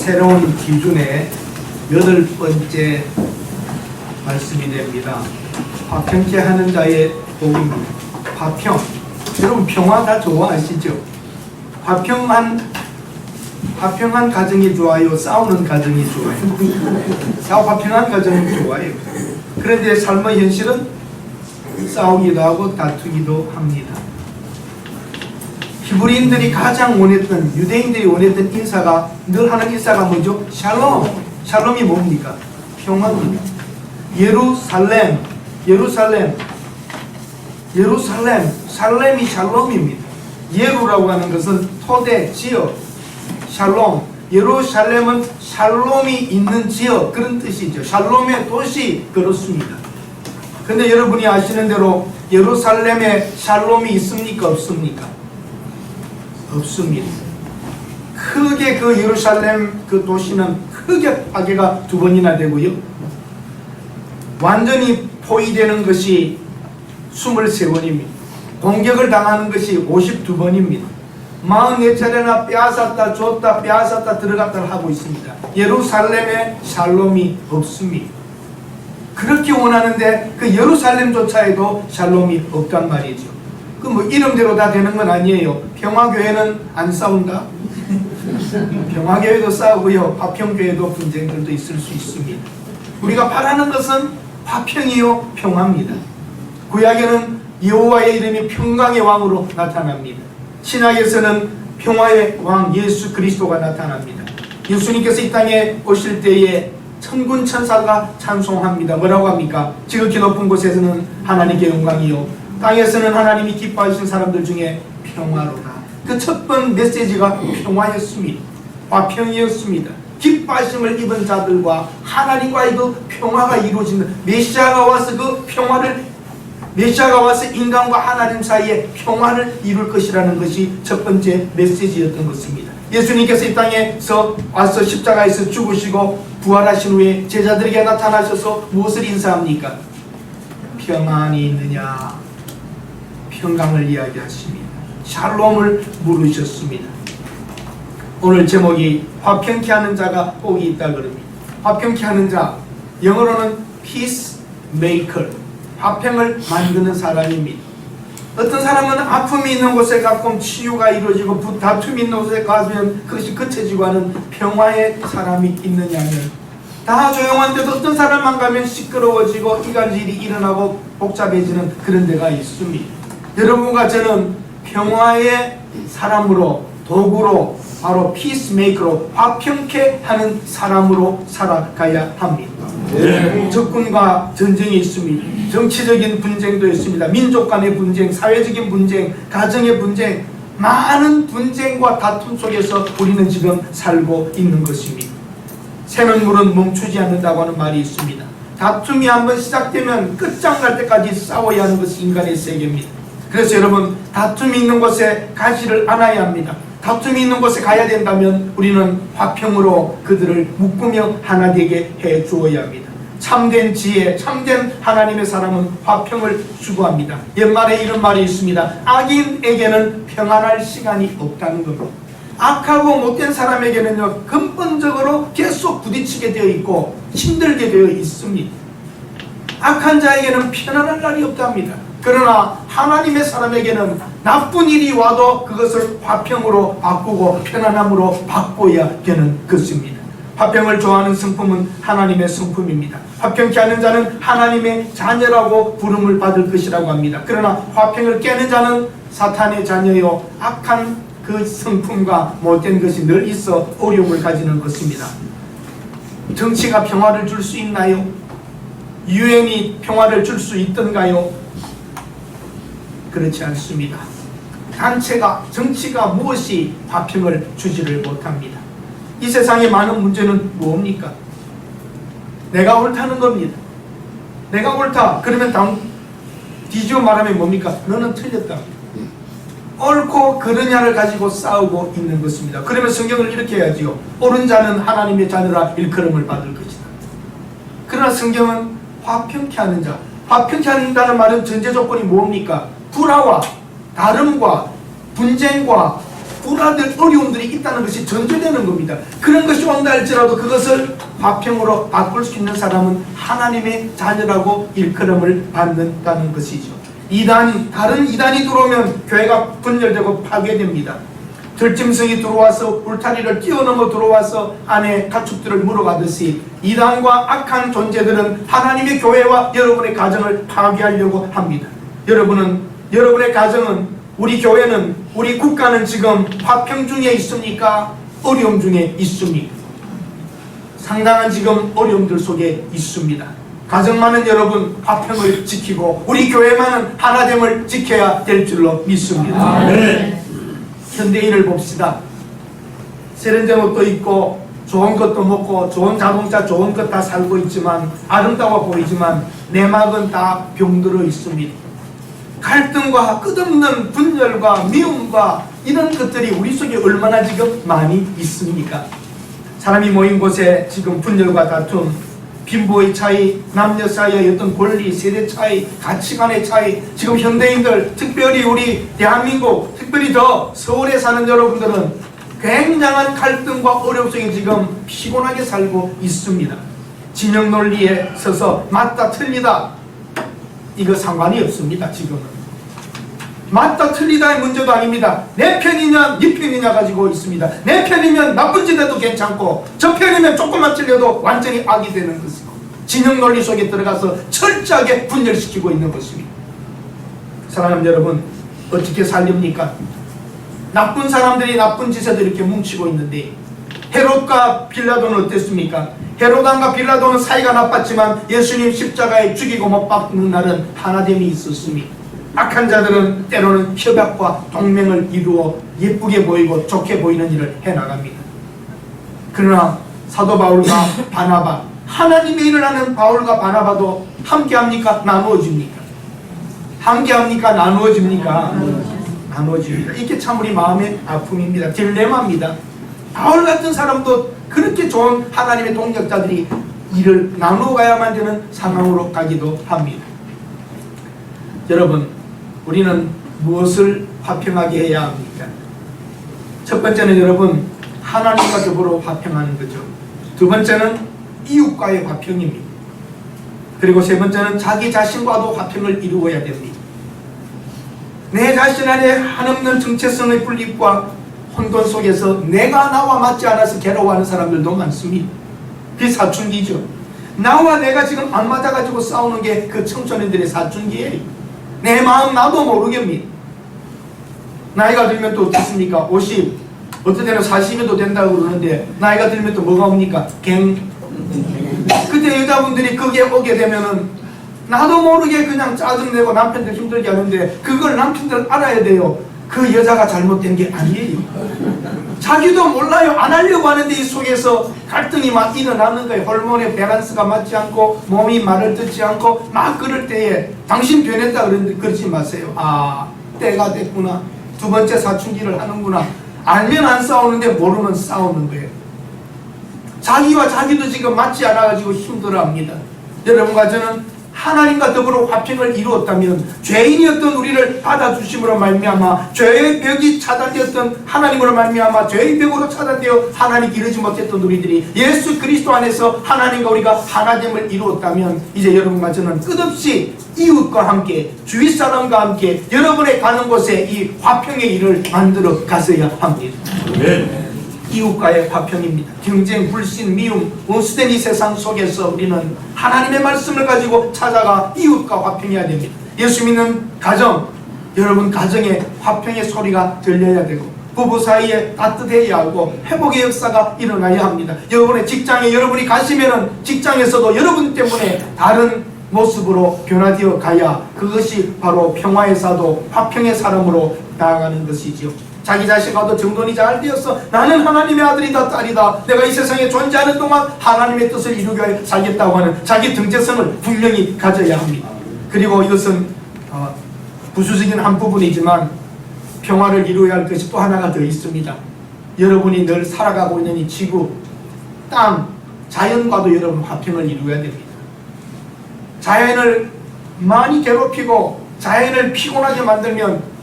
새로운 기준의 8번째 말씀이 됩니다. 화평케 하는 자의 복입니다. 화평. 여러분 평화 다 좋아하시죠? 화평한 가정이 좋아요? 싸우는 가정이 좋아요? 화평한 가정이 좋아요. 그런데 삶의 현실은 싸우기도 하고 다투기도 합니다. 히브리인들이 가장 원했던, 유대인들이 원했던 인사가, 늘 하는 인사가 뭐죠? 샬롬. 샬롬이 뭡니까? 평화입니다. 살렘이 샬롬입니다. 예루라고 하는 것은 토대, 지역, 샬롬. 예루살렘은 샬롬이 있는 지역, 그런 뜻이죠. 샬롬의 도시, 그렇습니다. 근데 여러분이 아시는 대로 예루살렘에 샬롬이 있습니까? 없습니까? 없습니다. 크게 그 예루살렘 그 도시는 크게 파괴가 2번이나 되고요. 완전히 포위되는 것이 23번입니다. 공격을 당하는 것이 52번입니다. 44차례나 빼앗았다 줬다 빼앗았다 들어갔다 하고 있습니다. 예루살렘에 샬롬이 없습니다. 그렇게 원하는데 그 예루살렘조차에도 샬롬이 없단 말이죠. 그 뭐 이름대로 다 되는 건 아니에요. 평화교회는 안 싸운다? 평화교회도 싸우고요. 화평교회도 분쟁들도 있을 수 있습니다. 우리가 바라는 것은 화평이요 평화입니다. 구약에는 여호와의 이름이 평강의 왕으로 나타납니다. 신약에서는 평화의 왕 예수 그리스도가 나타납니다. 예수님께서 이 땅에 오실 때에 천군 천사가 찬송합니다. 뭐라고 합니까? 지극히 높은 곳에서는 하나님께 영광이요 땅에서는 하나님이 기뻐하신 사람들 중에 평화로다. 그 첫 번 메시지가 평화였습니다. 화평이었습니다. 기뻐하심을 입은 자들과 하나님과의 그 평화가 이루어지는, 메시아가 와서 그 평화를, 메시아가 와서 인간과 하나님 사이에 평화를 이룰 것이라는 것이 첫 번째 메시지였던 것입니다. 예수님께서 이 땅에서 와서 십자가에서 죽으시고 부활하신 후에 제자들에게 나타나셔서 무엇을 인사합니까? 평안이 있느냐? 평강을 이야기하십니다. 샬롬을 물으셨습니다. 오늘 제목이 화평케 하는 자가 복이 있다 그럽니다. 화평케 하는 자, 영어로는 peacemaker, 화평을 만드는 사람입니다. 어떤 사람은 아픔이 있는 곳에 가끔 치유가 이루어지고 다툼이 있는 곳에 가면 그것이 그쳐지고 하는 평화의 사람이 있느냐면, 다 조용한데도 어떤 사람만 가면 시끄러워지고 이간질이 일어나고 복잡해지는 그런 데가 있습니다. 여러분과 저는 평화의 사람으로, 도구로, 바로 피스메이커로, 화평케 하는 사람으로 살아가야 합니다. 적군과 전쟁이 있습니다. 정치적인 분쟁도 있습니다. 민족 간의 분쟁, 사회적인 분쟁, 가정의 분쟁, 많은 분쟁과 다툼 속에서 우리는 지금 살고 있는 것입니다. 새는 물은 멈추지 않는다고 하는 말이 있습니다. 다툼이 한번 시작되면 끝장날 때까지 싸워야 하는 것이 인간의 세계입니다. 그래서 여러분, 다툼이 있는 곳에 가지를 않아야 합니다. 다툼이 있는 곳에 가야 된다면 우리는 화평으로 그들을 묶으며 하나 되게 해 주어야 합니다. 참된 지혜, 참된 하나님의 사람은 화평을 추구합니다. 옛말에 이런 말이 있습니다. 악인에게는 평안할 시간이 없다는 겁니다. 악하고 못된 사람에게는요, 근본적으로 계속 부딪히게 되어 있고 힘들게 되어 있습니다. 악한 자에게는 편안할 날이 없답니다. 그러나 하나님의 사람에게는 나쁜 일이 와도 그것을 화평으로 바꾸고 편안함으로 바꿔야 되는 것입니다. 화평을 좋아하는 성품은 하나님의 성품입니다. 화평케 하는 자는 하나님의 자녀라고 부름을 받을 것이라고 합니다. 그러나 화평을 깨는 자는 사탄의 자녀요, 악한 그 성품과 못된 것이 늘 있어 어려움을 가지는 것입니다. 정치가 평화를 줄 수 있나요? 유엔이 평화를 줄 수 있던가요? 그렇지 않습니다. 단체가, 정치가 무엇이 화평을 주지를 못합니다. 이 세상의 많은 문제는 뭡니까? 내가 옳다는 겁니다. 내가 옳다. 그러면 뒤집어 말하면 뭡니까? 너는 틀렸다. 옳고 그르냐를 가지고 싸우고 있는 것입니다. 그러면 성경을 이렇게 해야지요. 옳은 자는 하나님의 자녀라 일컬음을 받을 것이다. 그러나 성경은 화평케 하는 자, 화평케 한다는 말은 전제 조건이 뭡니까? 불화와 다름과 분쟁과 불화될 어려움들이 있다는 것이 전제되는 겁니다. 그런 것이 온다 할지라도 그것을 화평으로 바꿀 수 있는 사람은 하나님의 자녀라고 일컬음을 받는다는 것이죠. 다른 이단이 들어오면 교회가 분열되고 파괴됩니다. 들짐승이 들어와서 울타리를 뛰어넘어 들어와서 안에 가축들을 물어가듯이 이단과 악한 존재들은 하나님의 교회와 여러분의 가정을 파괴하려고 합니다. 여러분의 가정은, 우리 교회는, 우리 국가는 지금 화평 중에 있습니까? 어려움 중에 있습니까? 상당한 지금 어려움들 속에 있습니다. 가정만은 여러분 화평을 지키고 우리 교회만은 하나됨을 지켜야 될 줄로 믿습니다. 네. 현대인을 봅시다. 세련된 옷도 입고 좋은 것도 먹고 좋은 자동차 좋은 것 다 살고 있지만 아름다워 보이지만 내막은 다 병들어 있습니다. 갈등과 끝없는 분열과 미움과 이런 것들이 우리 속에 얼마나 지금 많이 있습니까? 사람이 모인 곳에 지금 분열과 다툼, 빈부의 차이, 남녀 사이의 어떤 권리, 세대 차이, 가치관의 차이, 지금 현대인들, 특별히 우리 대한민국, 특별히 더 서울에 사는 여러분들은 굉장한 갈등과 어려움 속에 지금 피곤하게 살고 있습니다. 진영 논리에 서서 맞다 틀리다 이거 상관이 없습니다. 지금은 맞다 틀리다의 문제도 아닙니다. 내 편이냐 네 편이냐 가지고 있습니다. 내 편이면 나쁜 짓 해도 괜찮고 저 편이면 조금만 틀려도 완전히 악이 되는 것이고 진영 논리 속에 들어가서 철저하게 분열시키고 있는 것입니다. 사랑하는 여러분, 어떻게 살립니까? 나쁜 사람들이 나쁜 짓에도 이렇게 뭉치고 있는데 헤롯과 빌라도는 어땠습니까? 헤롯왕과 빌라도는 사이가 나빴지만 예수님 십자가에 죽이고 못 박는 날은 하나됨이 있었습니다. 악한 자들은 때로는 협약과 동맹을 이루어 예쁘게 보이고 좋게 보이는 일을 해나갑니다. 그러나 사도 바울과 바나바, 하나님의 일을 하는 바울과 바나바도 함께합니까? 나누어집니까? 함께합니까? 나누어집니까? 나누어집니다. 이게 참 우리 마음의 아픔입니다. 딜레마입니다. 바울 같은 사람도 그렇게 좋은 하나님의 동역자들이 일을 나누어가야만 되는 상황으로 가기도 합니다. 여러분, 우리는 무엇을 화평하게 해야 합니까? 첫 번째는 여러분 하나님과 더불어 화평하는 거죠. 두 번째는 이웃과의 화평입니다. 그리고 세 번째는 자기 자신과도 화평을 이루어야 됩니다. 내 자신 안에 한없는 정체성의 분립과 혼돈 속에서 내가 나와 맞지 않아서 괴로워하는 사람들도 많습니다. 그게 사춘기죠. 나와 내가 지금 안 맞아가지고 싸우는 게 그 청소년들의 사춘기예요. 내 마음 나도 모르겠습니다. 나이가 들면 또 어떻습니까? 50, 어떤 때는 40에도 된다고 그러는데 나이가 들면 또 뭐가 옵니까? 그때 여자분들이 거기에 오게 되면은 나도 모르게 그냥 짜증내고 남편들 힘들게 하는데 그걸 남편들 알아야 돼요. 그 여자가 잘못된 게 아니에요. 자기도 몰라요. 안 하려고 하는데 이 속에서 갈등이 막 일어나는 거예요. 호르몬의 밸런스가 맞지 않고 몸이 말을 듣지 않고 막 그럴 때에 당신 변했다 그러는데 그러지 마세요. 아, 때가 됐구나. 두 번째 사춘기를 하는구나. 알면 안 싸우는데 모르면 싸우는 거예요. 자기와 자기도 지금 맞지 않아가지고 힘들어합니다. 여러분과 저는 하나님과 더불어 화평을 이루었다면 죄인이었던 우리를 받아주심으로 말미암아 죄의 벽이 차단되었던 하나님으로 말미암아 죄의 벽으로 차단되어 하나님께 이르지 못했던 우리들이 예수 그리스도 안에서 하나님과 우리가 하나됨을 이루었다면 이제 여러분과 저는 끝없이 이웃과 함께 주위 사람과 함께 여러분의 가는 곳에 이 화평의 일을 만들어 가셔야 합니다. 네. 이웃과의 화평입니다. 경쟁, 불신, 미움, 원수된 이 세상 속에서 우리는 하나님의 말씀을 가지고 찾아가 이웃과 화평해야 됩니다. 예수 믿는 가정, 여러분 가정에 화평의 소리가 들려야 되고 부부 사이에 따뜻해야 하고 회복의 역사가 일어나야 합니다. 여러분의 직장에 여러분이 가시면은 직장에서도 여러분 때문에 다른 모습으로 변화되어 가야 그것이 바로 평화의 사도, 화평의 사람으로 나아가는 것이지요. 자기 자신과도 정돈이 잘 되어서 나는 하나님의 아들이다 딸이다 내가 이 세상에 존재하는 동안 하나님의 뜻을 이루게 살겠다고 하는 자기 정체성을 분명히 가져야 합니다. 그리고 이것은 부수적인 한 부분이지만 평화를 이루어야 할 것이 또 하나가 더 있습니다. 여러분이 늘 살아가고 있는 이 지구, 땅, 자연과도 여러분 화평을 이루어야 됩니다. 자연을 많이 괴롭히고 자연을 피곤하게 만들면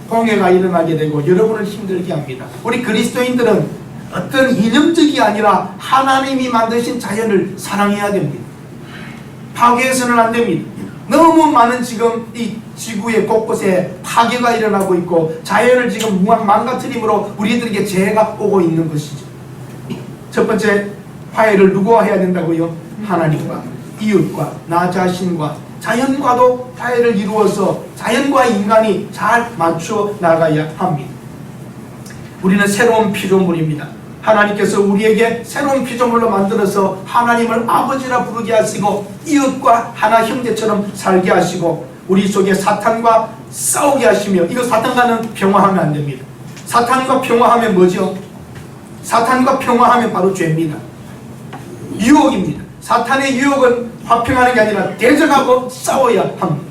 공해가 일어나게 되고 여러분을 힘들게 합니다. 우리 그리스도인들은 어떤 이념적이 아니라 하나님이 만드신 자연을 사랑해야 됩니다. 파괴해서는 안 됩니다. 너무 많은 지금 이 지구의 곳곳에 파괴가 일어나고 있고 자연을 지금 망가뜨림으로 우리들에게 재해가 오고 있는 것이죠. 첫 번째, 화해를 누구와 해야 된다고요? 하나님과, 이웃과, 나 자신과, 자연과도 화해를 이루어서 자연과 인간이 잘 맞춰 나가야 합니다. 우리는 새로운 피조물입니다. 하나님께서 우리에게 새로운 피조물로 만들어서 하나님을 아버지라 부르게 하시고 이웃과 하나 형제처럼 살게 하시고 우리 속에 사탄과 싸우게 하시며, 이거 사탄과는 평화하면 안 됩니다. 사탄과 평화하면 뭐죠? 사탄과 평화하면 바로 죄입니다. 유혹입니다. 사탄의 유혹은 화평하는 게 아니라 대적하고 싸워야 합니다.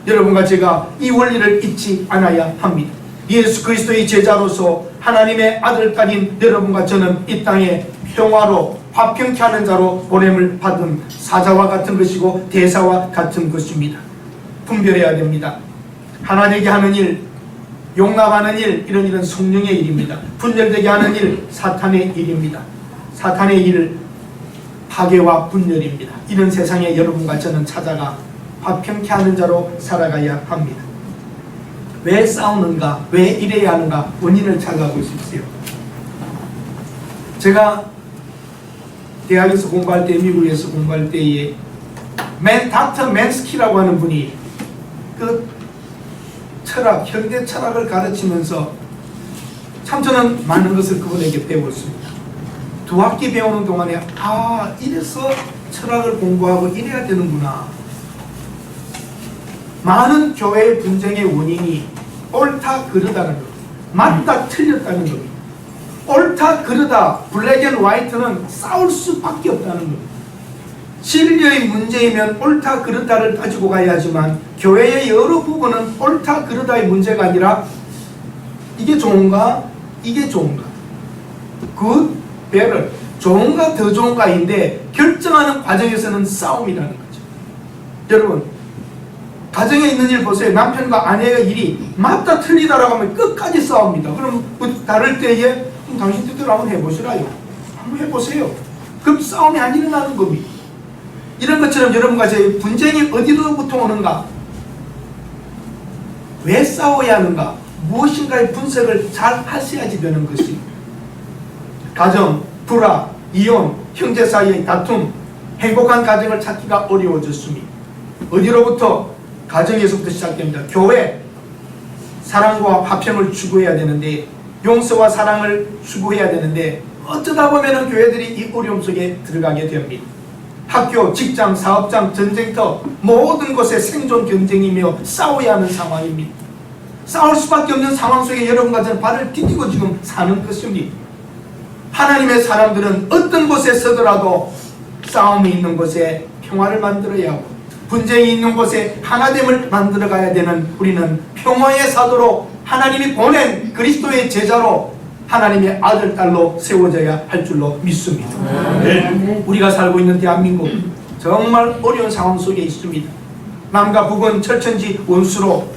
여러분과 제가 이 원리를 잊지 않아야 합니다. 예수 그리스도의 제자로서 하나님의 아들딸인 여러분과 저는 이 땅에 평화로 화평케 하는 자로 보냄을 받은 사자와 같은 것이고 대사와 같은 것입니다. 분별해야 됩니다. 하나님에게 하는 일, 용납하는 일, 이런 일은 성령의 일입니다. 분열되게 하는 일, 사탄의 일입니다. 사탄의 일, 파괴와 분열입니다. 이런 세상에 여러분과 저는 찾아가 화평케 하는 자로 살아가야 합니다. 왜 싸우는가? 왜 이래야 하는가? 원인을 찾아보십시오. 제가 대학에서 공부할 때, 미국에서 공부할 때에 닥터 맨스키라고 하는 분이 그 철학, 현대 철학을 가르치면서 참 저는 많은 것을 그분에게 배웠습니다. 두 학기 배우는 동안에 이래서 철학을 공부하고 이래야 되는구나. 많은 교회의 분쟁의 원인이 옳다 그르다는 것, 맞다 틀렸다는 겁니다. 옳다 그르다, 블랙 앤 화이트는 싸울 수밖에 없다는 겁니다. 진리의 문제이면 옳다 그르다를 따지고 가야 하지만 교회의 여러 부분은 옳다 그르다의 문제가 아니라 이게 좋은가 이게 좋은가, 굿, 배를, 좋은가 더 좋은가인데 결정하는 과정에서는 싸움이라는 거죠. 여러분, 가정에 있는 일 보세요. 남편과 아내의 일이 맞다 틀리다라고 하면 끝까지 싸웁니다. 그럼 다를 때에 당신 뜻대로 한번 해보시라요. 한번 해보세요. 그럼 싸움이 안 일어나는 겁니다. 이런 것처럼 여러분과 저의 분쟁이 어디로부터 오는가, 왜 싸워야 하는가, 무엇인가의 분석을 잘 하셔야지 되는 것입니다. 가정, 불화, 이혼, 형제 사이의 다툼, 행복한 가정을 찾기가 어려워졌습니다. 어디로부터? 가정에서부터 시작됩니다. 교회, 사랑과 화평을 추구해야 되는데, 용서와 사랑을 추구해야 되는데 어쩌다 보면은 교회들이 이 어려움 속에 들어가게 됩니다. 학교, 직장, 사업장, 전쟁터, 모든 곳에 생존 경쟁이며 싸워야 하는 상황입니다. 싸울 수밖에 없는 상황 속에 여러분과 저는 발을 디디고 지금 사는 것입니다. 하나님의 사람들은 어떤 곳에 서더라도 싸움이 있는 곳에 평화를 만들어야 하고, 분쟁이 있는 곳에 하나됨을 만들어가야 되는 우리는 평화의 사도로, 하나님이 보낸 그리스도의 제자로, 하나님의 아들, 딸로 세워져야 할 줄로 믿습니다. 네. 우리가 살고 있는 대한민국 정말 어려운 상황 속에 있습니다. 남과 북은 철천지 원수로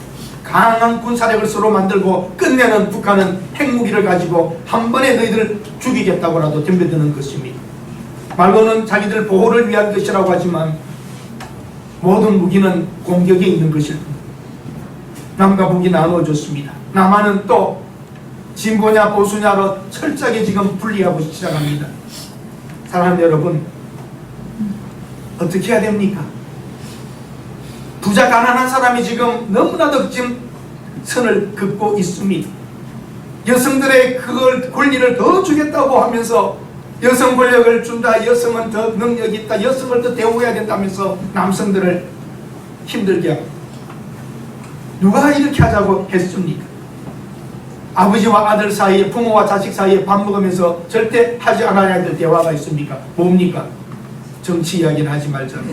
강한 군사력을 서로 만들고, 끝내는 북한은 핵무기를 가지고 한 번에 너희들을 죽이겠다고라도 덤벼드는 것입니다. 말로는 자기들 보호를 위한 것이라고 하지만 모든 무기는 공격에 있는 것일 뿐. 남과 북이 나누어졌습니다. 남한은 또 진보냐 보수냐로 철저하게 지금 분리하고 시작합니다. 사랑하는 여러분, 어떻게 해야 됩니까? 부자 가난한 사람이 지금 너무나도 지금 선을 긋고 있습니다. 여성들의 그걸 권리를 더 주겠다고 하면서 여성 권력을 준다, 여성은 더 능력이 있다, 여성을 더 대우해야 된다면서 남성들을 힘들게 하고, 누가 이렇게 하자고 했습니까? 아버지와 아들 사이에, 부모와 자식 사이에 밥 먹으면서 절대 하지 않아야 될 대화가 있습니까? 뭡니까? 정치 이야기는 하지 말자고.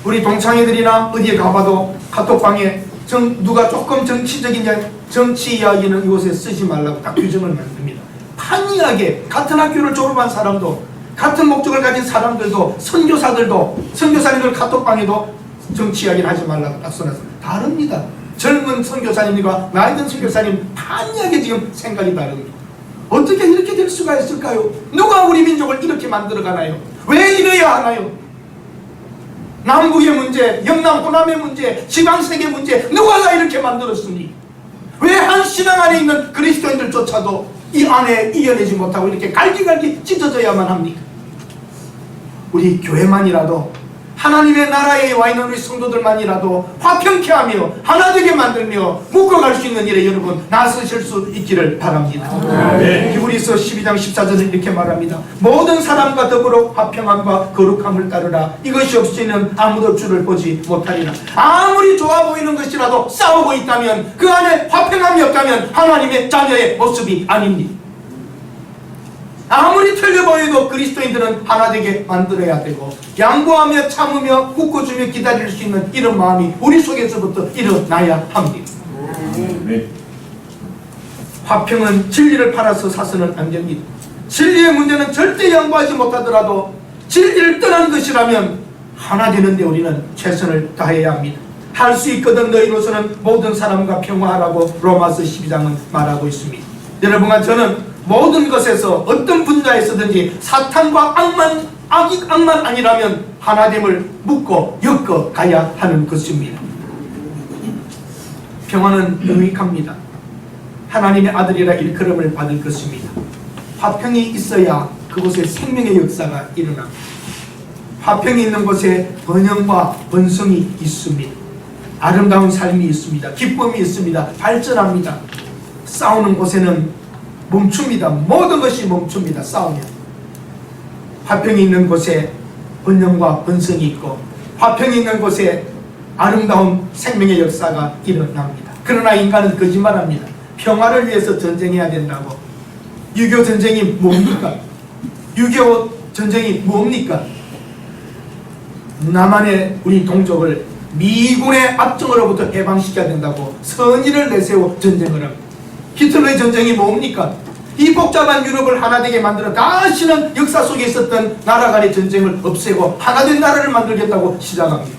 우리 동창회들이나 어디에 가봐도 카톡방에 누가 조금 정치적인 정치 이야기는 이곳에 쓰지 말라고 딱 규정을 만듭니다. 판이하게 같은 학교를 졸업한 사람도, 같은 목적을 가진 사람들도, 선교사님들 카톡방에도 정치 이야기는 하지 말라고 딱 써놨습니다. 다릅니다. 젊은 선교사님과 나이 든 선교사님 판이하게 지금 생각이 다릅니다. 어떻게 이렇게 될 수가 있을까요? 누가 우리 민족을 이렇게 만들어가나요? 왜 이래야 하나요? 남북의 문제, 영남 호남의 문제, 지방색의 문제, 누가 다 이렇게 만들었습니까? 왜 한 신앙 안에 있는 그리스도인들조차도 이 안에 이겨내지 못하고 이렇게 갈기갈기 찢어져야만 합니까? 우리 교회만이라도, 하나님의 나라에 와 있는 우리 성도들만이라도 화평케 하며 하나 되게 만들며 묶어갈 수 있는 일에 여러분 나서실 수 있기를 바랍니다. 히브리서 12장 14절은 이렇게 말합니다. 모든 사람과 더불어 화평함과 거룩함을 따르라. 이것이 없이는 아무도 주를 보지 못하리라. 아무리 좋아 보이는 것이라도 싸우고 있다면, 그 안에 화평함이 없다면 하나님의 자녀의 모습이 아닙니다. 아무리 틀려 보여도 그리스도인들은 하나 되게 만들어야 되고, 양보하며 참으며 묶어주며 기다릴 수 있는 이런 마음이 우리 속에서부터 일어나야 합니다. 화평은 진리를 팔아서 사서는 안 됩니다. 진리의 문제는 절대 양보하지 못하더라도 진리를 떠난 것이라면 하나 되는데 우리는 최선을 다해야 합니다. 할 수 있거든 너희로서는 모든 사람과 평화하라고 로마서 12장은 말하고 있습니다. 여러분과 저는 모든 것에서 어떤 분야에서든지 사탄과 악만 아니라면 하나됨을 묶어 엮어 가야 하는 것입니다. 평화는 유익합니다. 하나님의 아들이라 일컬음을 받을 것입니다. 화평이 있어야 그곳에 생명의 역사가 일어납니다. 화평이 있는 곳에 번영과 번성이 있습니다. 아름다운 삶이 있습니다. 기쁨이 있습니다. 발전합니다. 싸우는 곳에는 멈춥니다. 모든 것이 멈춥니다. 싸우면. 화평이 있는 곳에 번영과 번성이 있고, 화평이 있는 곳에 아름다운 생명의 역사가 일어납니다. 그러나 인간은 거짓말합니다. 평화를 위해서 전쟁해야 된다고. 6.25 전쟁이 뭡니까? 6.25 전쟁이 뭡니까? 남한의 우리 동족을 미군의 압정으로부터 해방시켜야 된다고 선의를 내세워 전쟁을 합니다. 히틀러의 전쟁이 뭡니까? 이 복잡한 유럽을 하나 되게 만들어 다시는 역사 속에 있었던 나라 간의 전쟁을 없애고 하나된 나라를 만들겠다고 시작합니다.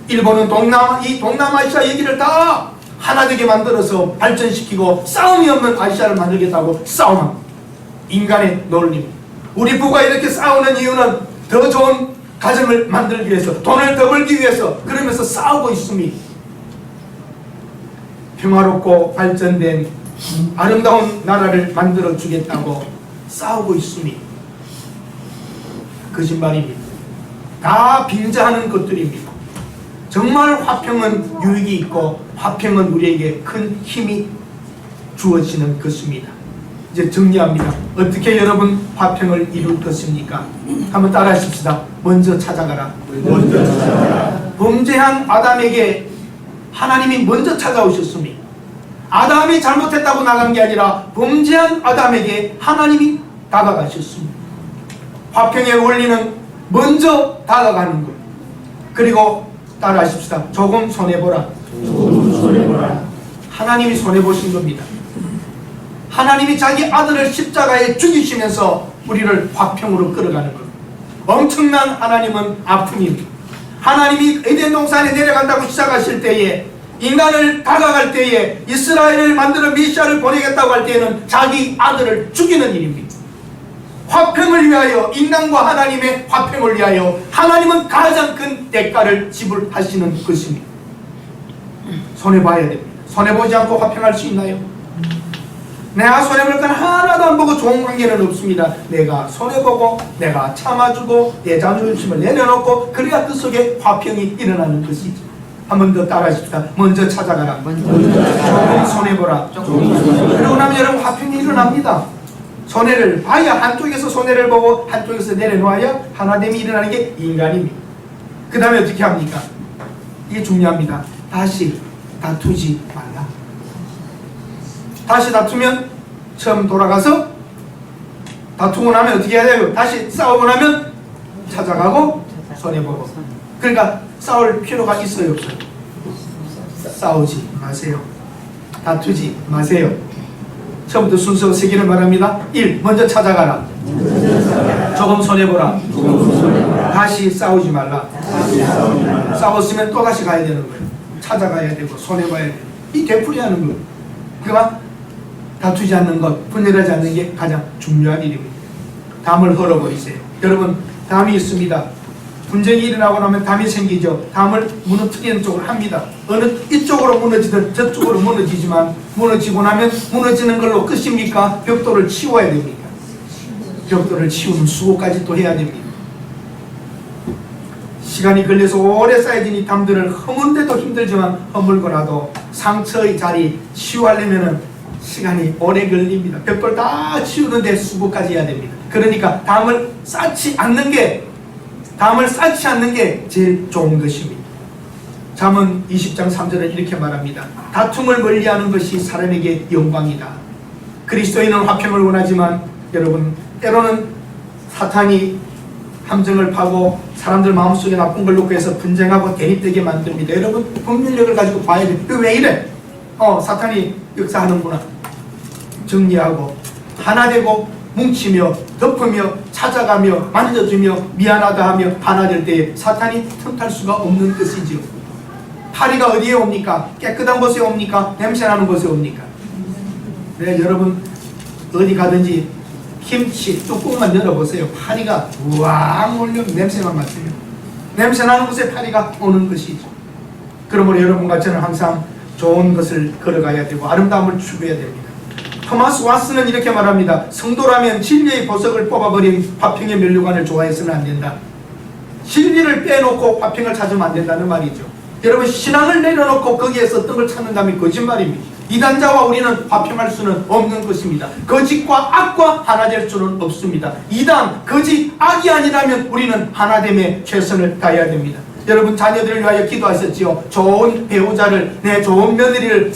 일본은 동남아시아 얘기를 다 하나 되게 만들어서 발전시키고 싸움이 없는 아시아를 만들겠다고 싸움합니다. 인간의 논리입니다. 우리 부가 이렇게 싸우는 이유는 더 좋은 가정을 만들기 위해서, 돈을 더 벌기 위해서 그러면서 싸우고 있습니다. 평화롭고 발전된 아름다운 나라를 만들어 주겠다고 싸우고 있습니다. 거짓말입니다. 다 빙자하는 것들입니다. 정말 화평은 유익이 있고 화평은 우리에게 큰 힘이 주어지는 것입니다. 이제 정리합니다. 어떻게 여러분 화평을 이룰 것입니까? 한번 따라 하십시다. 먼저 찾아가라. 먼저 찾아가라. 범죄한 아담에게 하나님이 먼저 찾아오셨습니다. 아담이 잘못했다고 나간 게 아니라 범죄한 아담에게 하나님이 다가가셨습니다. 화평의 원리는 먼저 다가가는 것. 그리고 따라하십시다. 조금 손해보라. 조금 손해보라. 하나님이 손해보신 겁니다. 하나님이 자기 아들을 십자가에 죽이시면서 우리를 화평으로 끌어가는 겁니다. 엄청난 하나님은 아픔입니다. 하나님이 에덴 동산에 내려간다고 시작하실 때에, 인간을 다가갈 때에, 이스라엘을 만들어 메시아를 보내겠다고 할 때에는 자기 아들을 죽이는 일입니다. 화평을 위하여, 인간과 하나님의 화평을 위하여 하나님은 가장 큰 대가를 지불하시는 것입니다. 손해봐야 됩니다. 손해보지 않고 화평할 수 있나요? 내가 손해볼 건 하나도 안 보고 좋은 관계는 없습니다. 내가 손해보고, 내가 참아주고, 내 자존심을 내려놓고, 그래야 그 속에 화평이 일어나는 것이죠. 한 번 더 따라하십시다. 먼저 찾아가라. 조금 손해보라. 그러고 나면 여러분 화평이 일어납니다. 손해를 봐야, 한쪽에서 손해를 보고 한쪽에서 내려놓아야 하나됨이 일어나는 게 인간입니다. 그 다음에 어떻게 합니까? 이게 중요합니다. 다시 다투지 말라. 다시 다투면 처음 돌아가서 다투고 나면 어떻게 해야 돼요? 다시 싸우고 나면 찾아가고 손해보고. 그러니까 싸울 필요가 있어요, 없어요? 싸우지 마세요. 다투지 마세요. 처음부터 순서 3개를 말합니다. 1. 먼저 찾아가라. 조금 손해보라. 다시 싸우지 말라. 싸웠으면 또 다시 가야 되는 거예요. 찾아가야 되고 손해봐야 되고 이 되풀이하는 것, 그가 다투지 않는 것, 분열하지 않는 게 가장 중요한 일입니다. 담을 헐어버리세요. 여러분, 담이 있습니다. 분쟁이 일어나고 나면 담이 생기죠. 담을 무너뜨리는 쪽으로 합니다. 어느 이쪽으로 무너지든 저쪽으로 무너지지만 무너지고 나면 무너지는 걸로 끝입니까? 벽돌을 치워야 됩니다. 벽돌을 치우는 수고까지 또 해야 됩니다. 시간이 걸려서 오래 쌓여진 이 담들을 허문데도 힘들지만 허물고라도 상처의 자리 치유하려면 시간이 오래 걸립니다. 벽돌 다 치우는데 수고까지 해야 됩니다. 그러니까 담을 쌓지 않는 게 제일 좋은 것입니다. 잠언 20장 3절은 이렇게 말합니다. 다툼을 멀리하는 것이 사람에게 영광이다. 그리스도인은 화평을 원하지만 여러분, 때로는 사탄이 함정을 파고 사람들 마음속에 나쁜 걸 놓고 해서 분쟁하고 대립되게 만듭니다. 여러분, 분별력을 가지고 봐야 돼요. 왜 이래? 사탄이 역사하는구나. 정리하고 하나 되고 뭉치며 덮으며 찾아가며 만져주며 미안하다 하며 하나 될 때에 사탄이 틈탈 수가 없는 것이지요. 파리가 어디에 옵니까? 깨끗한 곳에 옵니까? 냄새나는 곳에 옵니까? 네, 여러분 어디 가든지 김치 뚜껑만 열어보세요. 파리가 우왕 몰려 냄새만 맡으면 냄새나는 곳에 파리가 오는 것이죠. 그러므로 여러분과 저는 항상 좋은 것을 걸어가야 되고 아름다움을 추구해야 됩니다. 토마스 왓슨은 이렇게 말합니다. 성도라면 진리의 보석을 뽑아버린 화평의 면류관을 좋아해서는 안 된다. 진리를 빼놓고 화평을 찾으면 안 된다는 말이죠. 여러분, 신앙을 내려놓고 거기에서 어떤 걸 찾는다면 거짓말입니다. 이단자와 우리는 화평할 수는 없는 것입니다. 거짓과 악과 하나 될 수는 없습니다. 이단, 거짓, 악이 아니라면 우리는 하나됨에 최선을 다해야 됩니다. 여러분, 자녀들을 위하여 기도하셨지요. 좋은 배우자를, 내 좋은 며느리를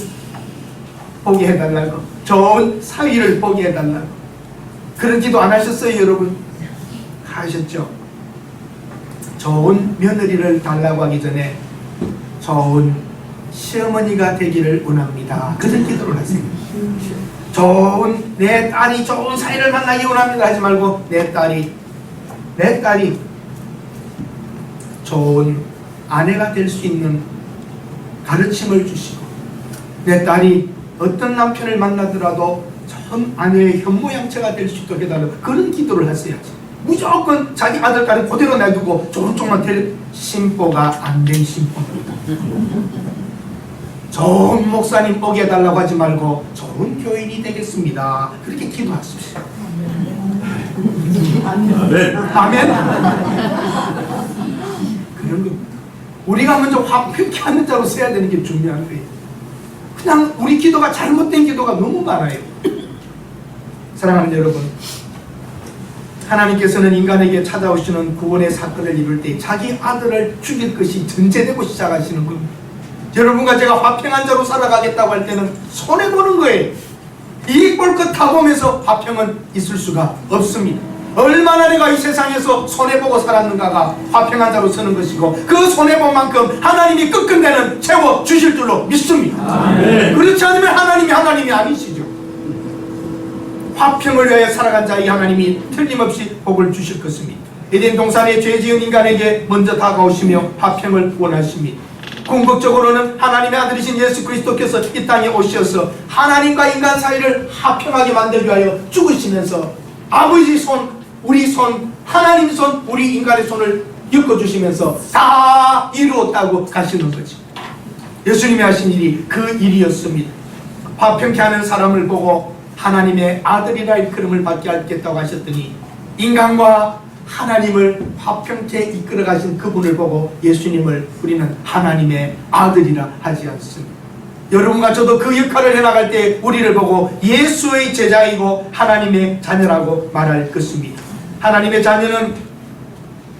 보게 해달라고, 좋은 사위를 보게 해달라고. 그런 기도 안 하셨어요, 여러분? 하셨죠. 좋은 며느리를 달라고 하기 전에 좋은 시어머니가 되기를 원합니다. 그런 기도를 하세요. 좋은 내 딸이 좋은 사위를 만나기 원합니다 하지 말고 내 딸이 좋은 아내가 될 수 있는 가르침을 주시고 내 딸이 어떤 남편을 만나더라도 전 아내의 현모양처가 될 수 있도록 해달라고 그런 기도를 하셔야지. 무조건 자기 아들, 딸을 그대로 놔두고 좋은 쪽만 될 신보가 안 된 신보입니다. 좋은 목사님 보게 해달라고 하지 말고 좋은 교인이 되겠습니다. 그렇게 기도하십시오. 아멘. 아멘. 그런 겁니다. 우리가 먼저 화평케 하는 자로 써야 되는 게 중요한 거예요. 그냥 우리 기도가 잘못된 기도가 너무 많아요. 사랑하는 여러분, 하나님께서는 인간에게 찾아오시는 구원의 사건을 이룰 때 자기 아들을 죽일 것이 전제되고 시작하시는 겁니다. 여러분과 제가 화평한 자로 살아가겠다고 할 때는 손해보는 거예요. 이익 볼 것 다 보면서 화평은 있을 수가 없습니다. 얼마나 내가 이 세상에서 손해보고 살았는가가 화평한 자로 서는 것이고 그 손해본 만큼 하나님이 끝끝내는 채워주실 줄로 믿습니다. 아멘. 그렇지 않으면 하나님이 아니시죠. 화평을 위하여 살아간 자의 하나님이 틀림없이 복을 주실 것입니다. 에덴 동산에 죄 지은 인간에게 먼저 다가오시며 화평을 원하십니다. 궁극적으로는 하나님의 아들이신 예수 그리스도께서 이 땅에 오셔서 하나님과 인간 사이를 화평하게 만들기 위하여 죽으시면서 아버지 손, 우리 손, 하나님 손, 우리 인간의 손을 엮어주시면서 다 이루었다고 가시는 거지. 예수님이 하신 일이 그 일이었습니다. 화평케 하는 사람을 보고 하나님의 아들이라 일컬음을 받게 하겠다고 하셨더니 인간과 하나님을 화평케 이끌어 가신 그분을 보고 예수님을 우리는 하나님의 아들이라 하지 않습니다. 여러분과 저도 그 역할을 해나갈 때 우리를 보고 예수의 제자이고 하나님의 자녀라고 말할 것입니다. 하나님의 자녀는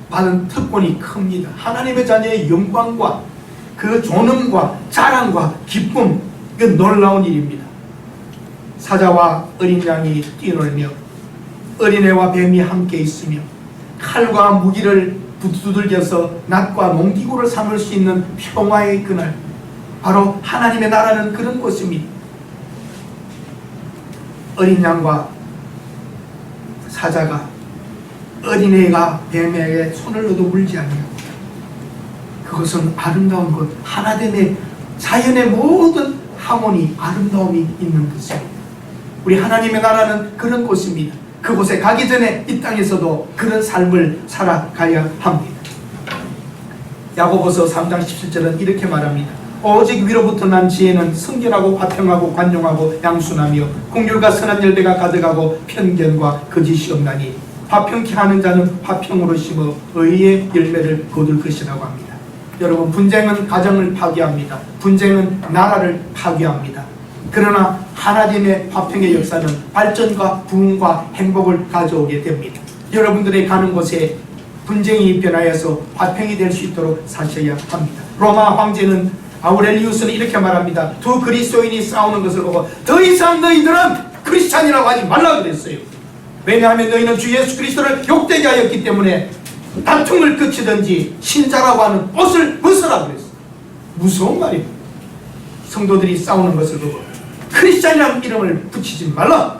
받은 특권이 큽니다. 하나님의 자녀의 영광과 그 존엄과 자랑과 기쁨, 이건 놀라운 일입니다. 사자와 어린 양이 뛰놀며 어린애와 뱀이 함께 있으며 칼과 무기를 두들겨서 낫과 농기구를 삼을 수 있는 평화의 그날, 바로 하나님의 나라는 그런 곳입니다. 어린 양과 사자가 어린애가 뱀에게 손을 얻어 물지 아니하고 그것은 아름다운 것, 하나됨의 자연의 모든 하모니, 아름다움이 있는 것입니다. 우리 하나님의 나라는 그런 곳입니다. 그곳에 가기 전에 이 땅에서도 그런 삶을 살아가야 합니다. 야고보서 3장 17절은 이렇게 말합니다. 오직 위로부터 난 지혜는 성결하고 화평하고 관용하고 양순하며 긍휼과 선한 열매가 가득하고 편견과 거짓이 없나니 화평케 하는 자는 화평으로 심어 의의 열매를 거둘 것이라고 합니다. 여러분, 분쟁은 가정을 파괴합니다. 분쟁은 나라를 파괴합니다. 그러나 하나님의 화평의 역사는 발전과 부흥과 행복을 가져오게 됩니다. 여러분들의 가는 곳에 분쟁이 변하여서 화평이 될 수 있도록 사셔야 합니다. 로마 황제는 아우렐리우스는 이렇게 말합니다. 두 그리스도인이 싸우는 것을 보고 더 이상 너희들은 크리스찬이라고 하지 말라 그랬어요. 왜냐하면 너희는 주 예수 그리스도를 욕되게 하였기 때문에 다툼을 그치든지 신자라고 하는 옷을 벗으라 그랬어요. 무서운 말입니다. 성도들이 싸우는 것을 보고 크리스찬이라는 이름을 붙이지 말라.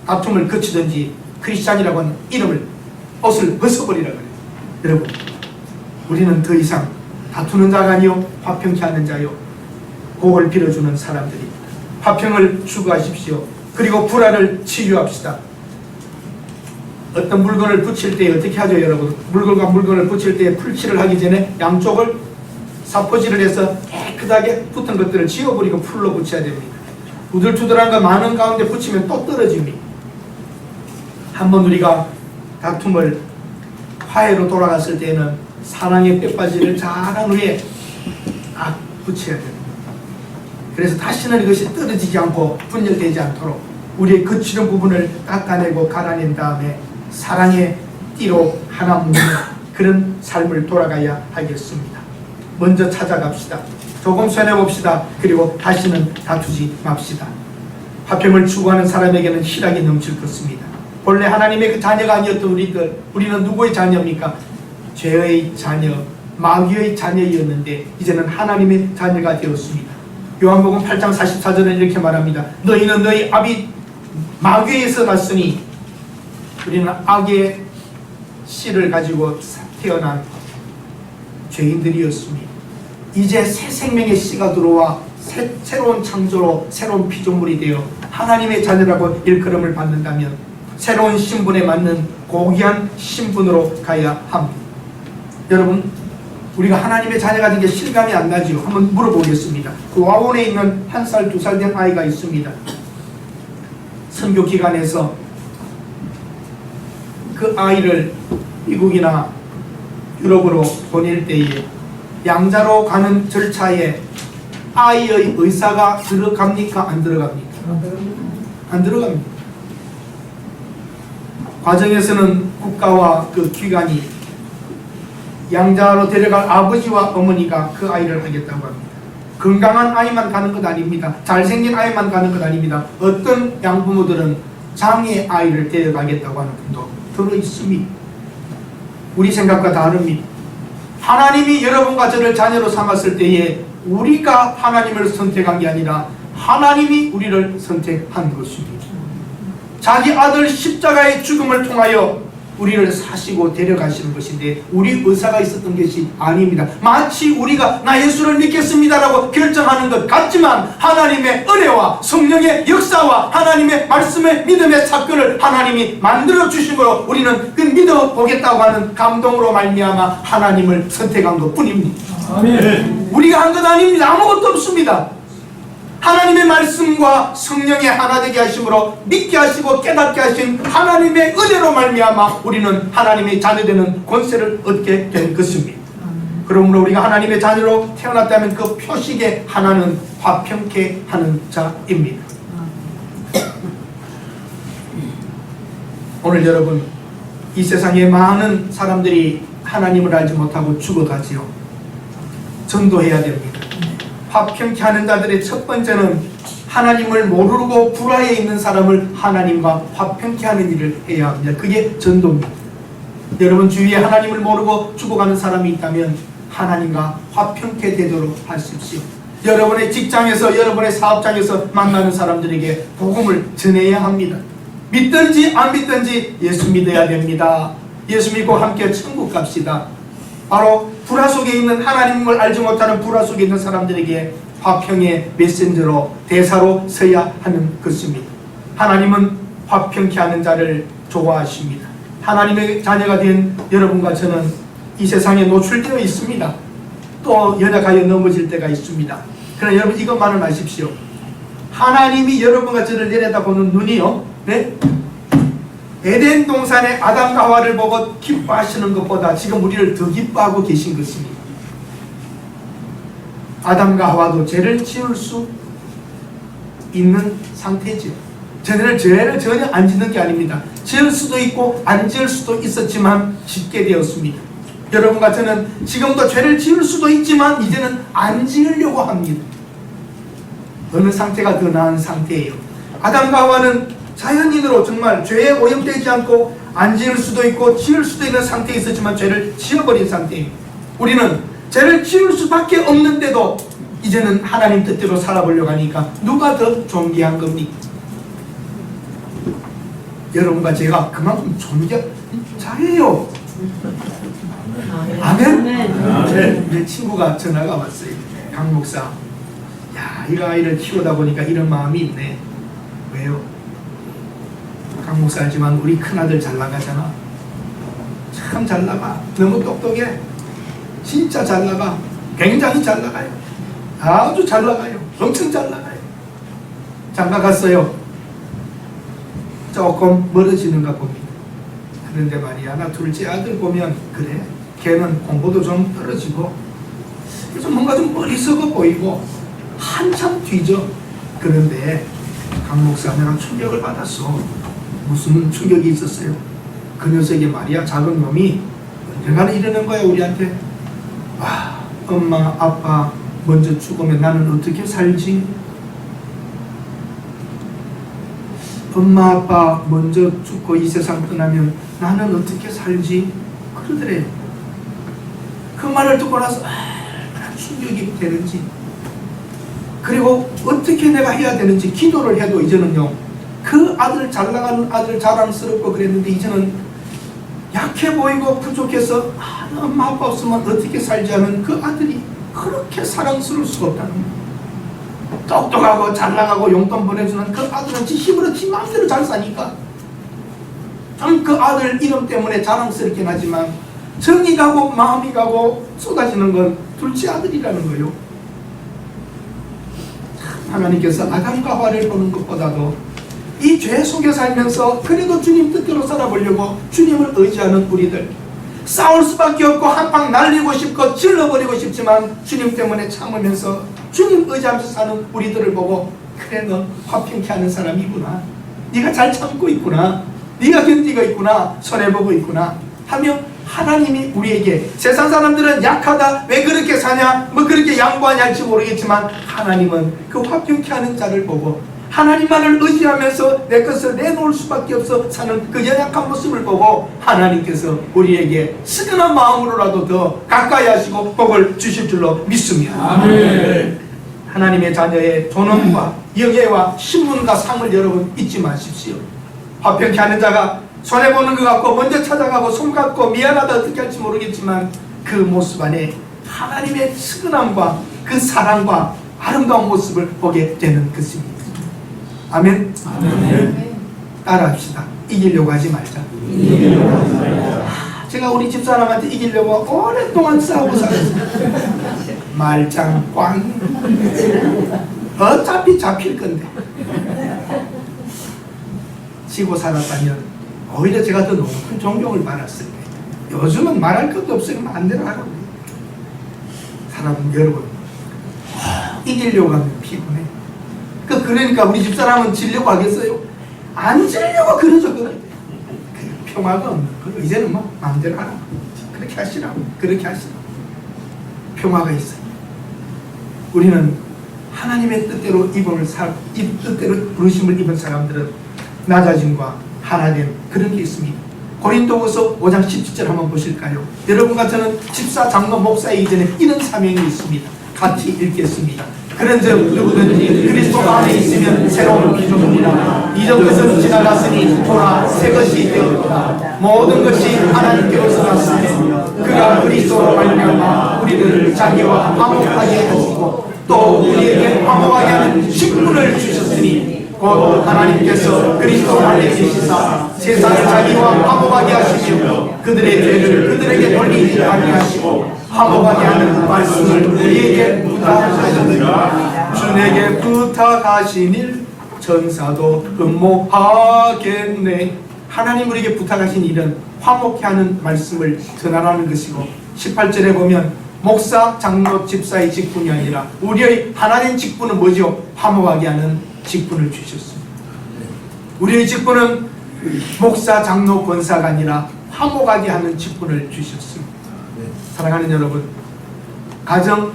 다툼을 그치든지 크리스찬이라고 하는 이름을, 옷을 벗어버리라 그래요. 여러분, 우리는 더 이상 다투는 자가 아니요 화평케 하는 자요 복을 빌어주는 사람들입니다. 화평을 추구하십시오. 그리고 불화를 치유합시다. 어떤 물건을 붙일 때 어떻게 하죠, 여러분? 물건과 물건을 붙일 때 풀칠을 하기 전에 양쪽을 사포질을 해서 깨끗하게 붙은 것들을 지워버리고 풀로 붙여야 됩니다. 우들투들한 거 많은 가운데 붙이면 또 떨어집니다. 한번 우리가 다툼을 화해로 돌아갔을 때는 사랑의 뼈바지를 잘한 후에 딱 붙여야 됩니다. 그래서 다시는 이것이 떨어지지 않고 분열되지 않도록 우리의 거칠은 부분을 닦아내고 갈아낸 다음에 사랑의 띠로 하나 묶는 그런 삶을 돌아가야 하겠습니다. 먼저 찾아갑시다. 조금 손해봅시다. 그리고 다시는 다투지 맙시다. 화평을 추구하는 사람에게는 희락이 넘칠 것입니다. 본래 하나님의 그 자녀가 아니었던 우리는 누구의 자녀입니까? 죄의 자녀, 마귀의 자녀였는데 이제는 하나님의 자녀가 되었습니다. 요한복음 8장 44절은 이렇게 말합니다. 너희는 너희 아비 마귀에서 났으니 우리는 악의 씨를 가지고 태어난 죄인들이었습니다. 이제 새 생명의 씨가 들어와 새로운 창조로 새로운 피조물이 되어 하나님의 자녀라고 일컬음을 받는다면 새로운 신분에 맞는 고귀한 신분으로 가야 합니다. 여러분, 우리가 하나님의 자녀가 된 게 실감이 안 나지요? 한번 물어보겠습니다. 그 와원에 있는 1살, 2살 된 아이가 있습니다. 선교 기간에서 그 아이를 미국이나 유럽으로 보낼 때에 양자로 가는 절차에 아이의 의사가 들어갑니까? 안 들어갑니까? 안 들어갑니다. 과정에서는 국가와 그 기관이 양자로 데려갈 아버지와 어머니가 그 아이를 하겠다고 합니다. 건강한 아이만 가는 것 아닙니다. 잘생긴 아이만 가는 것 아닙니다. 어떤 양부모들은 장애 아이를 데려가겠다고 하는 분도 들어있습니다. 우리 생각과 다릅니다. 하나님이 여러분과 저를 자녀로 삼았을 때에 우리가 하나님을 선택한 게 아니라 하나님이 우리를 선택한 것입니다. 자기 아들 십자가의 죽음을 통하여 우리를 사시고 데려가시는 것인데 우리 의사가 있었던 것이 아닙니다. 마치 우리가 나 예수를 믿겠습니다라고 결정하는 것 같지만 하나님의 은혜와 성령의 역사와 하나님의 말씀의 믿음의 사건을 하나님이 만들어 주심으로 우리는 그 믿어보겠다고 하는 감동으로 말미암아 하나님을 선택한 것뿐입니다. 아멘. 우리가 한 것 아닙니다. 아무것도 없습니다. 하나님의 말씀과 성령의 하나 되게 하심으로 믿게 하시고 깨닫게 하신 하나님의 은혜로 말미암아 우리는 하나님의 자녀되는 권세를 얻게 된 것입니다. 그러므로 우리가 하나님의 자녀로 태어났다면 그 표식의 하나는 화평케 하는 자입니다. 오늘 여러분, 이 세상에 많은 사람들이 하나님을 알지 못하고 죽어가지요. 전도해야 됩니다. 화평케 하는 자들의 첫 번째는 하나님을 모르고 불화에 있는 사람을 하나님과 화평케 하는 일을 해야 합니다. 그게 전도입니다. 여러분 주위에 하나님을 모르고 죽어가는 사람이 있다면 하나님과 화평케 되도록 하십시오. 여러분의 직장에서 여러분의 사업장에서 만나는 사람들에게 복음을 전해야 합니다. 믿든지 안 믿든지 예수 믿어야 됩니다. 예수 믿고 함께 천국 갑시다. 바로 불화 속에 있는 하나님을 알지 못하는 불화 속에 있는 사람들에게 화평의 메신저로 대사로 서야 하는 것입니다. 하나님은 화평케 하는 자를 좋아하십니다. 하나님의 자녀가 된 여러분과 저는 이 세상에 노출되어 있습니다. 또 연약하여 넘어질 때가 있습니다. 그러나 여러분 이것만은 아십시오. 하나님이 여러분과 저를 내려다보는 눈이요, 네? 에덴 동산의 아담과 하와를 보고 기뻐하시는 것보다 지금 우리를 더 기뻐하고 계신 것입니다. 아담과 하와도 죄를 지을 수 있는 상태죠. 죄를 전혀 안 짓는 게 아닙니다. 지을 수도 있고 안 지을 수도 있었지만 짓게 되었습니다. 여러분과 저는 지금도 죄를 지을 수도 있지만 이제는 안 지으려고 합니다. 어느 상태가 더 나은 상태예요? 아담과 하와는 자연인으로 정말 죄에 오염되지 않고 안 지을 수도 있고 지을 수도 있는 상태에 있었지만 죄를 지어버린 상태입니다. 우리는 죄를 지을 수밖에 없는데도 이제는 하나님 뜻대로 살아보려고 하니까 누가 더 존귀한 겁니까? 여러분과 제가 그만큼 존귀해요. 아멘? 네, 내 친구가 전화가 왔어요. 강 목사, 야, 이 아이를 키우다 보니까 이런 마음이 있네. 왜요? 강 목사지만 우리 큰아들 잘 나가잖아. 참 잘 나가. 너무 똑똑해. 진짜 잘 나가. 굉장히 잘 나가요. 아주 잘 나가요. 엄청 잘 나가요. 장가 갔어요. 조금 멀어지는가 봅니다. 그런데 말이야, 나 둘째 아들 보면 그래, 걔는 공부도 좀 떨어지고 그래서 뭔가 좀 어리석어 보이고 한참 뒤져. 그런데 강 목사, 내가 충격을 받았어. 무슨 충격이 있었어요? 그 녀석이 말이야, 작은 놈이 언젠가는 이러는 거야 우리한테. 아, 엄마 아빠 먼저 죽으면 나는 어떻게 살지? 엄마 아빠 먼저 죽고 이 세상 떠나면 나는 어떻게 살지? 그러더래요. 그 말을 듣고 나서 얼마나 충격이 되는지, 그리고 어떻게 내가 해야 되는지 기도를 해도 이제는요, 그 아들 잘 나가는 아들 자랑스럽고 그랬는데 이제는 약해 보이고 부족해서 엄마 아빠 없으면 어떻게 살지 하는 그 아들이 그렇게 사랑스러울 수가 없다는 거예요. 똑똑하고 잘 나가고 용돈 보내주는 그 아들은 지 힘으로 지 마음대로 잘 사니까 참 그 아들 이름 때문에 자랑스럽긴 하지만 정이 가고 마음이 가고 쏟아지는 건 둘째 아들이라는 거예요. 하나님께서 아담과 하와를 보는 것보다도 이 죄 속에 살면서 그래도 주님 뜻대로 살아보려고 주님을 의지하는 우리들, 싸울 수밖에 없고 한방 날리고 싶고 질러버리고 싶지만 주님 때문에 참으면서 주님 의지하면서 사는 우리들을 보고, 그래, 너 화평케 하는 사람이구나, 네가 잘 참고 있구나, 네가 견디고 있구나, 손해보고 있구나 하며 하나님이 우리에게, 세상 사람들은 약하다, 왜 그렇게 사냐, 뭐 그렇게 양보하냐 할지 모르겠지만 하나님은 그 화평케 하는 자를 보고 하나님만을 의지하면서 내 것을 내놓을 수밖에 없어 사는 그 연약한 모습을 보고 하나님께서 우리에게 스근한 마음으로라도 더 가까이 하시고 복을 주실 줄로 믿습니다. 아멘. 하나님의 자녀의 존엄과 영예와 신분과 상을 여러분 잊지 마십시오. 화평케 하는 자가 손해보는 것 같고 먼저 찾아가고 손갖고 미안하다 어떻게 할지 모르겠지만 그 모습 안에 하나님의 스근함과 그 사랑과 아름다운 모습을 보게 되는 것입니다. 아멘. 아멘. 따라합시다. 이기려고 하지 말자. 제가 우리 집사람한테 이기려고 오랫동안 싸우고 살았어요. 말짱 꽝. 어차피 잡힐 건데. 지고 살았다면 오히려 제가 더 높은 존경을 받았을 거예요. 요즘은 말할 것도 없으면 마음대로 하라고. 사람은 여러분, 이기려고 하면 피곤해. 그러니까 우리 집사람은 지려고 하겠어요? 안 지려고 그러죠. 그 평화가 없는 거예요. 이제는 뭐 마음대로 하라고. 그렇게 하시라고. 그렇게 하시라고. 평화가 있어요. 우리는 하나님의 뜻대로 뜻대로 부르심을 입은 사람들은 낮아짐과 하나됨, 그런 게 있습니다. 고린도후서 5장 17절 한번 보실까요? 여러분과 저는 집사, 장로, 목사이기 전에 이런 사명이 있습니다. 같이 읽겠습니다. 그런즉 누구든지 그리스도 안에 있으면 새로운 피조물이라. 이전 것은 지나갔으니 보라 새 것이 되었도다. 모든 것이 하나님께로서 났으며 그가 그리스도로 말미암아 우리들을 자기와 화목하게 하시고 또 우리에게 화목하게 하는 직분을 주셨으니 곧 하나님께서 그리스도 안에 계시사 세상을 자기와 화목하게 하시며 그들의 죄를 그들에게 돌리지 아니하시고 화목하게 하는 말씀을 우리에게 부탁하셨느니라. 주에게 부탁하신 일 천사도 흠모하겠네. 하나님 우리에게 부탁하신 일은 화목케 하는 말씀을 전하라는 것이고 18절에 보면 목사, 장로, 집사의 직분이 아니라 우리의 하나님 직분은 뭐죠? 화목하게 하는 직분을 주셨습니다. 우리의 직분은 목사, 장로, 권사가 아니라 화목하게 하는 직분을 주셨습니다. 사랑하는 여러분, 가정,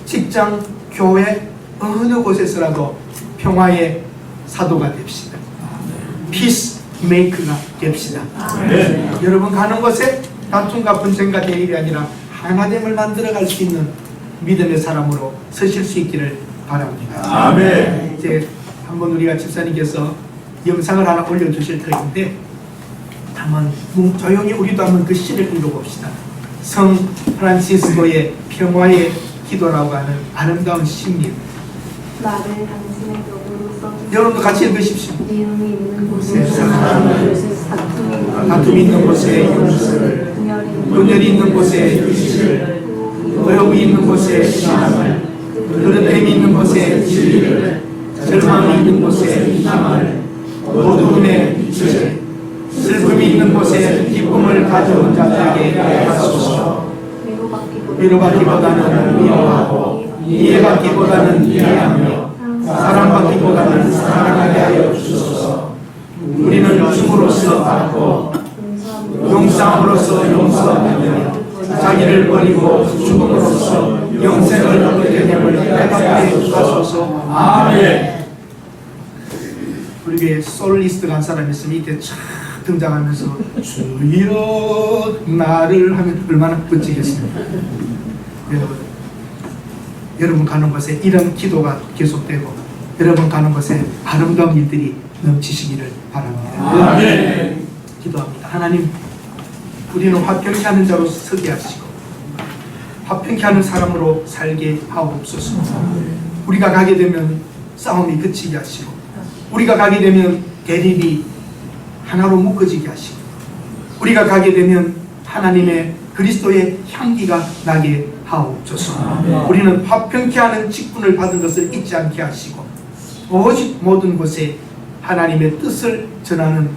직장, 교회 어느 곳에서라도 평화의 사도가 됩시다. 피스 메이크가 됩시다. 여러분 가는 곳에 다툼과 분쟁과 대립이 아니라 하나됨을 만들어갈 수 있는 믿음의 사람으로 서실 수 있기를 바랍니다. 아멘. 이제 한번 우리가 집사님께서 영상을 하나 올려주실 터인데 한번 조용히 우리도 한번 그 시를 읽어봅시다. 성 프란시스코의 평화의 기도라고 하는 아름다운 시입니다. 나를 당신의 벽으로 써주시고 여러분도 같이 읽으십시오. 내용이 있는 곳에 다툼이 있는 곳에 용서를, 분열이 있는 곳에 유시를, 의혹이 있는 곳에 신앙을, 그릇됨이 있는 곳에 진리를, 절망이 있는 곳에 희망을, 어두움에 빛을, 슬픔이 있는 곳에 기쁨을 가져온 자들에게 하소서. 위로받기보다는 위로하고 이해받기보다는 이해하며 사랑받기보다는 사랑하게 하여 주소서. 우리는 춤으로써 받고 용서함으로써 용서하며 자기를 버리고 죽음으로써 영생을 얻게 됨을 깨닫게 주소서. 아멘. 우리 교회 솔리스트가 한 사람이 있으면 이때 쫙 등장하면서 주여 나를 하면 얼마나 멋지겠습니까? 여러분 가는 곳에 이런 기도가 계속되고 여러분 가는 곳에 아름다운 일들이 넘치시기를 바랍니다. 아멘. 기도합니다. 하나님, 우리는 화평케 하는 자로 서게 하시고 화평케 하는 사람으로 살게 하옵소서. 우리가 가게 되면 싸움이 그치게 하시고 우리가 가게 되면 대립이 하나로 묶어지게 하시고 우리가 가게 되면 하나님의 그리스도의 향기가 나게 하옵소서. 우리는 화평케 하는 직분을 받은 것을 잊지 않게 하시고 오직 모든 곳에 하나님의 뜻을 전하는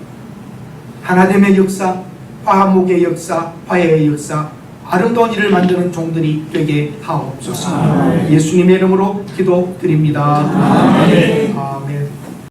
하나됨의 역사, 화목의 역사, 화해의 역사, 아름다운 일을 만드는 종들이 되게 하옵소서. 예수님의 이름으로 기도드립니다. 아멘.